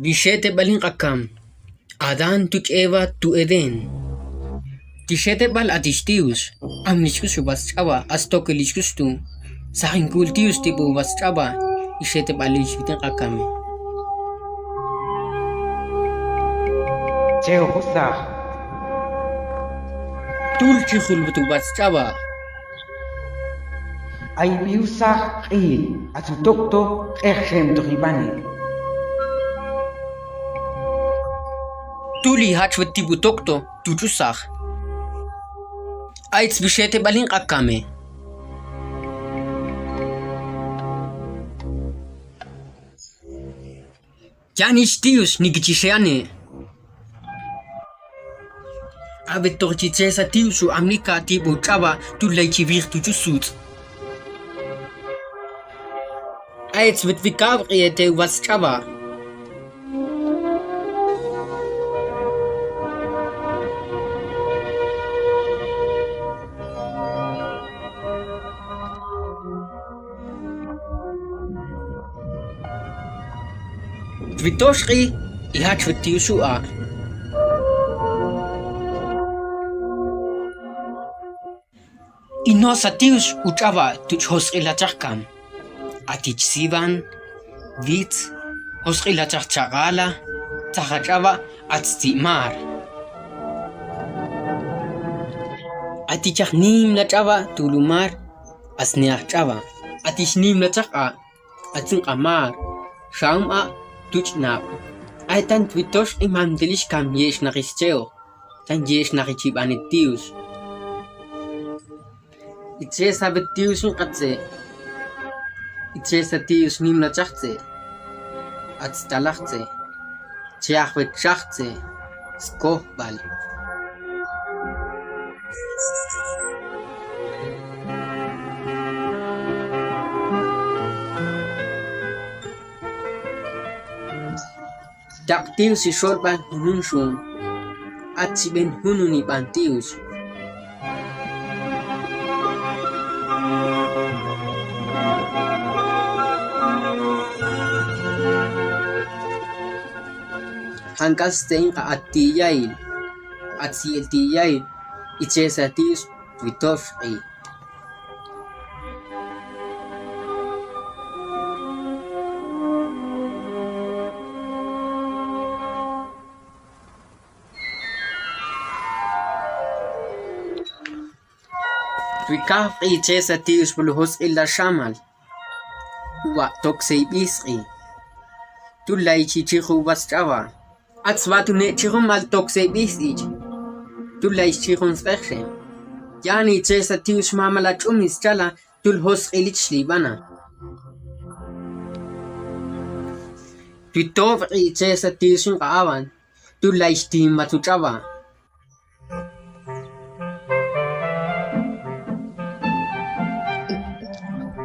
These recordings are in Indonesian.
Bishete balin akam. Adan tuch eva tu eden. Tishete bal atishtius. Amnishkus bas chaba astokelishkus tu. Sahin kultius tipo bas chaba. Ishete balish bitin akam. Cheo husa. Tulchi khulbutu bas chaba. Ay biusa atutokto ejem doribani. Tuli hachwet tibu tokto tuchusach. Aits bishete balin akame. Janishtius nikichisheane. Ave torchitsesa tiusu amnika tibu chaba tu leichi virtu chusut. Aits mit vikavriete was chaba. Vitoshri ihachvetiusu a. Inosatius uchava tuch hosrilachakam. Atich sivan, vit, hosrilachachagala, tachachava atstimar. Atichach nim lachava tulumar, asneachava. Atich nim lachaka, atzin amar, shauma tuchnap. Aitan twitosh imamdelish kam yesh nachicheo, tan yesh nachichibanetius. Itchesa betius katse. Itchesa tius nimla chachtse. Atstalachse. Chiachwet chachtse. Skohbal. Taktius isorban hununshun. Atsiben hununi bantius. Hangkas tein atiyail, atsiel tiyail, itchesatis twitoshri. Twikaf itchesatis buluhos illa shamal. Wa toksei bisri. Tulai chichihu bastrava. Atzwatu ne chirum mal toksei bisij. Tulai chirum sverchem. Yani chesatius mamala chumis chala tulhos ilich libana. Twitov chesatius avan. Tulai stim matuchava.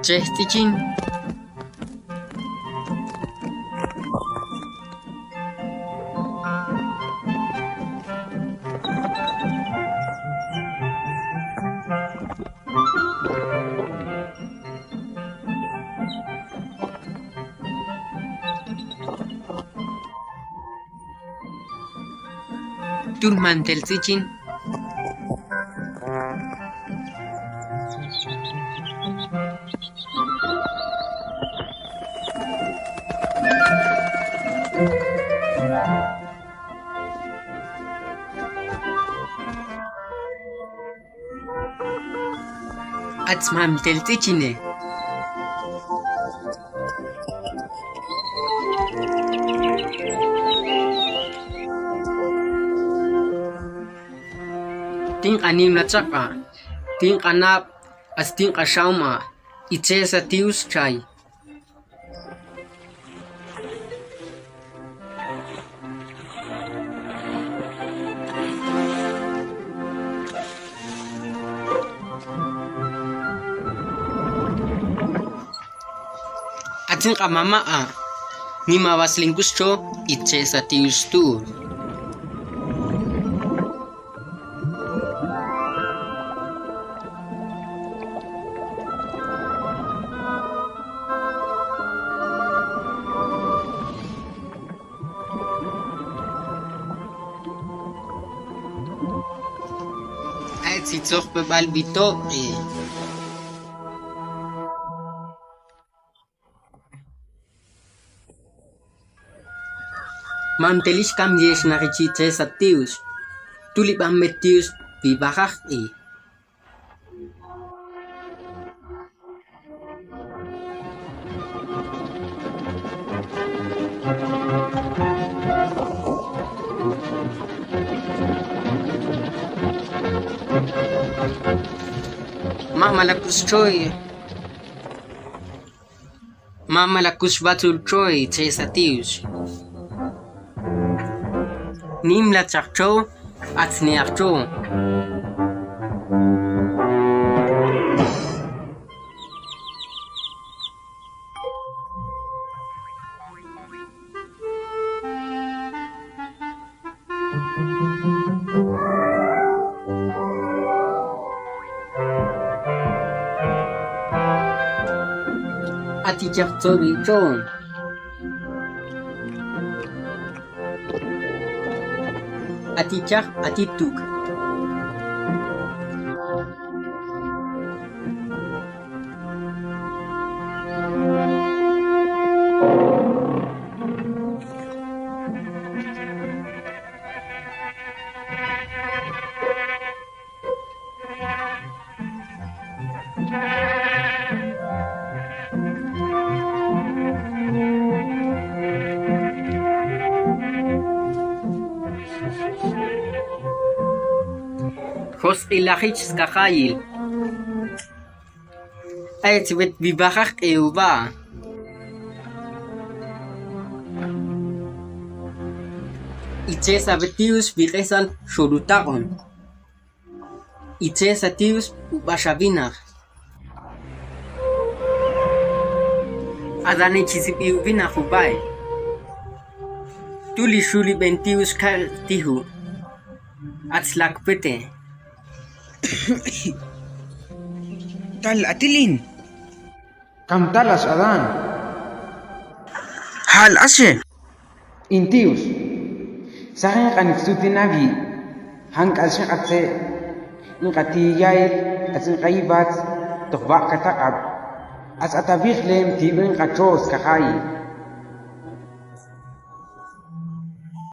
Chestichin. Turmantel sichin. Atsmam teltichine. Ting anim na tsaka, ting anap, as ting asyauma, itchesa tius chay. Ating kamama ni mawasling gusto itchesa tius tu. Tizoch bebal bito Mamtelis kam yes na richitres at tius. Tulip ang metius bibakak Mamalakus choy. Mamalakus batul choy tesatius. Nimla chakcho at niakcho. Atijak tori chon. Atijak atituk. Hos ilachich skakayil. Ay tibet bibakak ba? Iche sabetius biresan sholutakon. Iche satius bashabinar. Adane chisipiu binakubay. Tuli shuli bentius kar tihu. Atslak pete. Tal atilin. Kam talas adan. Hal ashe. Intius. Sakin kanifsuti nabi. Hang alshin atse. Inkati yail. Atsin kaibat. Tukba katakab. As atabik lem tibin kachos kakayi.